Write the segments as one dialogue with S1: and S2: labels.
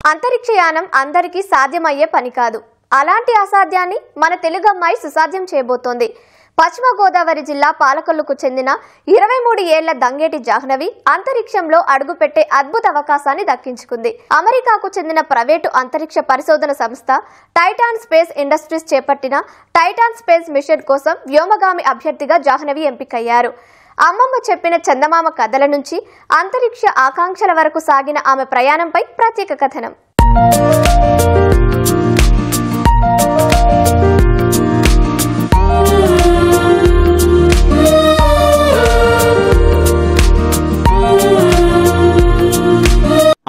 S1: అంతరిక్షయానం అందరికీ సాధ్యమయ్యే పని కాదు. అలాంటి అసాధ్యాన్ని మన తెలుగు అమ్మాయి సుసాధ్యం చేయబోతోంది. పశ్చిమ గోదావరి జిల్లా పాలకొల్లుకు చెందిన 23 ఏళ్ల దంగేటి జాహ్నవి అంతరిక్షంలో అడుగుపెట్టే అద్భుత అవకాశాన్ని దక్కించుకుంది. అమెరికాకు చెందిన ప్రైవేటు అంతరిక్ష పరిశోధన సంస్థ టైటాన్ స్పేస్ ఇండస్ట్రీస్ చేపట్టిన టైటాన్ స్పేస్ మిషన్ కోసం వ్యోమగామి అభ్యర్థిగా జాహ్నవి ఎంపికయ్యారు. అమ్మమ్మ చెప్పిన చందమామ కథల నుంచి అంతరిక్ష ఆకాంక్షల వరకు సాగిన ఆమె ప్రయాణంపై ప్రత్యేక కథనం.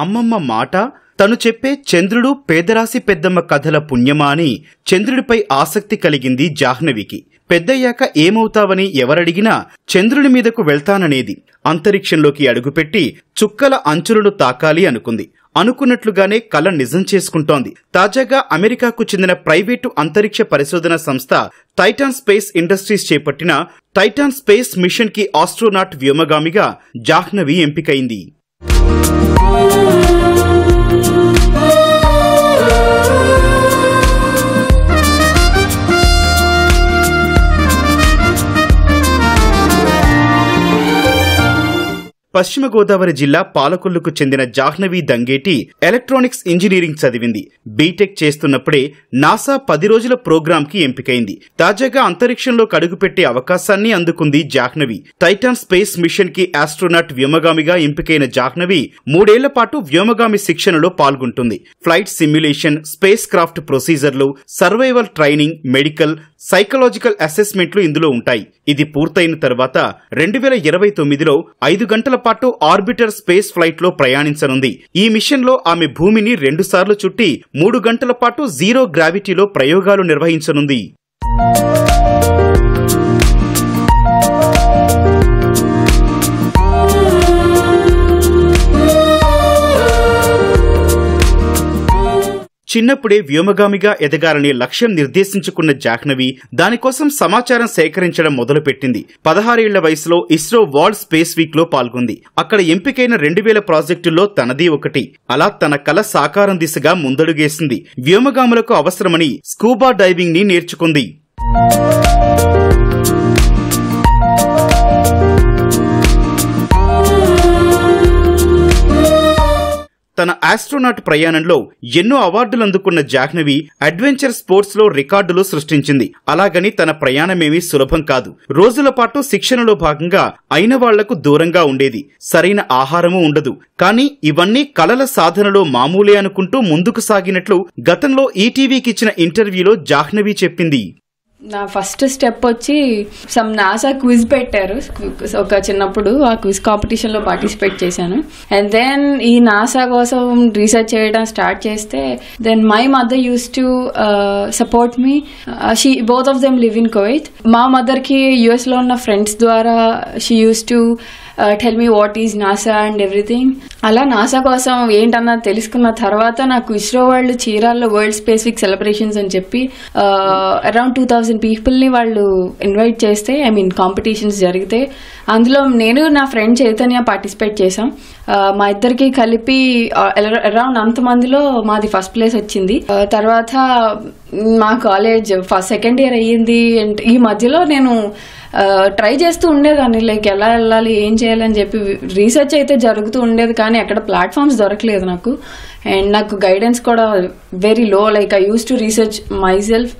S2: అమ్మమ్మ మాట తను చెప్పే చంద్రుడు పేదరాశి పెద్దమ్మ కథల పుణ్యమా అని చంద్రుడిపై ఆసక్తి కలిగింది జాహ్నవికి. పెద్దయ్యాక ఏమవుతావని ఎవరడిగినా చంద్రుడి మీదకు వెళ్తాననేది. అంతరిక్షంలోకి అడుగుపెట్టి చుక్కల అంచులను తాకాలి అనుకుంది. అనుకున్నట్లుగానే కల నిజం చేసుకుంటోంది. తాజాగా అమెరికాకు చెందిన ప్రైవేటు అంతరిక్ష పరిశోధన సంస్థ టైటాన్ స్పేస్ ఇండస్ట్రీస్ చేపట్టిన టైటాన్ స్పేస్ మిషన్ కి ఆస్ట్రోనాట్ వ్యోమగామిగా జాహ్నవి ఎంపికైంది. పశ్చిమ గోదావరి జిల్లా పాలకొల్లుకు చెందిన జాహ్నవి దంగేటి ఎలక్ట్రానిక్స్ ఇంజనీరింగ్ చదివింది. బీటెక్ చేస్తున్నప్పుడే నాసా 10 రోజుల ప్రోగ్రాం కి ఎంపికైంది. తాజాగా అంతరిక్షంలోకి అడుగుపెట్టే అవకాశాన్ని అందుకుంది జాహ్నవి. టైటాన్ స్పేస్ మిషన్ కి ఆస్ట్రోనాట్ వ్యోమగామిగా ఎంపికైన జాహ్నవి 3 ఏళ్ల పాటు వ్యోమగామి శిక్షణలో పాల్గొంటుంది. ఫ్లైట్ సిమ్యులేషన్, స్పేస్ క్రాఫ్ట్ ప్రొసీజర్లు, సర్వైవల్ ట్రైనింగ్, మెడికల్, సైకలాజికల్ అసెస్మెంట్లు ఇందులో ఉంటాయి. ఇది పూర్తయిన తర్వాత 2029లో 5 గంటల పాటు ఆర్బిటర్ స్పేస్ ఫ్లైట్ లో ప్రయాణించనుంది. ఈ మిషన్ లో ఆమె భూమిని 2 సార్లు చుట్టి 3 గంటల పాటు జీరో గ్రావిటీలో ప్రయోగాలు నిర్వహించనుంది. చిన్నప్పుడే వ్యోమగామిగా ఎదగాలని లక్ష్యం నిర్దేశించుకున్న జాహ్నవి దానికోసం సమాచారం సేకరించడం మొదలుపెట్టింది. 16 ఏళ్ల వయసులో ఇస్రో వరల్డ్ స్పేస్ వీక్ లో పాల్గొంది. అక్కడ ఎంపికైన 2000 ప్రాజెక్టుల్లో తనది ఒకటి. అలా తన కల సాకారం దిశగా ముందడుగేసింది. వ్యోమగాములకు అవసరమని స్కూబా డైవింగ్ ని నేర్చుకుంది. తన ఆస్ట్రోనాట్ ప్రయాణంలో ఎన్నో అవార్డులు అందుకున్న జాహ్నవి అడ్వెంచర్ స్పోర్ట్స్ లో రికార్డులు సృష్టించింది. అలాగని తన ప్రయాణమేమీ సులభం కాదు. రోజుల పాటు శిక్షణలో భాగంగా అయిన వాళ్లకు దూరంగా ఉండేది. సరైన ఆహారమూ ఉండదు. కానీ ఇవన్నీ కలల సాధనలో మామూలే అనుకుంటూ ముందుకు సాగినట్లు గతంలో ఈటీవీకి ఇచ్చిన ఇంటర్వ్యూలో జాహ్నవి చెప్పింది.
S3: నా ఫస్ట్ స్టెప్ వచ్చి సమ్ నాసా క్విజ్ పెట్టారు ఒక చిన్నప్పుడు. ఆ క్విజ్ కాంపిటీషన్ లో పార్టిసిపేట్ చేశాను. అండ్ దెన్ ఈ నాసా కోసం రీసెర్చ్ చేయడం స్టార్ట్ చేస్తే then my mother use to support me. Both of them live in Kuwait. మా మదర్ కి యుఎస్ లో ఉన్న ఫ్రెండ్స్ ద్వారా she use to tell me what is NASA and everything. అలా నాసా కోసం ఏంటన్నా తెలుసుకున్న తర్వాత నాకు ఇస్రో వాళ్ళు చీరాల్లో వరల్డ్ స్పేస్ వీక్ సెలబ్రేషన్స్ అని చెప్పి అరౌండ్ 2000 పీపుల్ ని వాళ్ళు ఇన్వైట్ చేస్తే కాంపిటీషన్స్ జరిగితే అందులో నేను నా ఫ్రెండ్ చైతన్య పార్టిసిపేట్ చేశాం. మా ఇద్దరికి కలిపి అరౌండ్ అంతమందిలో మాది ఫస్ట్ ప్లేస్ వచ్చింది. తర్వాత మా కాలేజ్ సెకండ్ ఇయర్ అయ్యింది. అండ్ ఈ మధ్యలో నేను ట్రై చేస్తూ ఉండేదాన్ని, లైక్ ఎలా వెళ్ళాలి, ఏం చేయాలని చెప్పి రీసెర్చ్ అయితే జరుగుతూ ఉండేది. కానీ అక్కడ ప్లాట్ఫామ్స్ దొరకలేదు నాకు. అండ్ నాకు గైడెన్స్ కూడా very low. Like I use to research myself.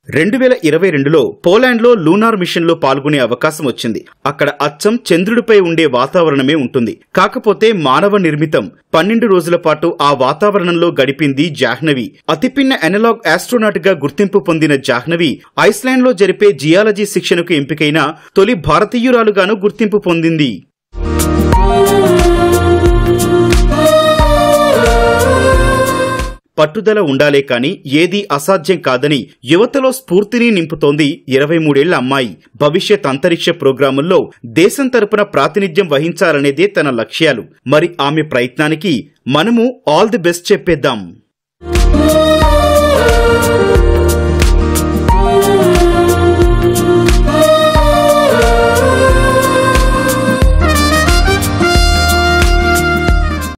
S2: 2022లో పోలాండ్లో లూనార్ మిషన్ లో పాల్గొనే అవకాశం వచ్చింది. అక్కడ అచ్చం చంద్రుడిపై ఉండే వాతావరణమే ఉంటుంది. కాకపోతే మానవ నిర్మితం. 12 రోజుల పాటు ఆ వాతావరణంలో గడిపింది జాహ్నవి. అతిపిన్న అనలాగ్ ఆస్ట్రోనాట్ గా గుర్తింపు పొందిన జాహ్నవి ఐస్లాండ్ లో జరిపే జియాలజీ శిక్షణకు ఎంపికైన తొలి భారతీయురాలుగాను గుర్తింపు పొందింది. పట్టుదల ఉండాలే కాని ఏదీ అసాధ్యం కాదని యువతలో స్ఫూర్తిని నింపుతోంది 23 ఏళ్ల అమ్మాయి. భవిష్యత్ అంతరిక్ష ప్రోగ్రాముల్లో దేశం తరపున ప్రాతినిధ్యం వహించాలనేదే తన లక్ష్యాలు. మరి ఆమె ప్రయత్నానికి మనము ఆల్ ది బెస్ట్ చెప్పేద్దాం.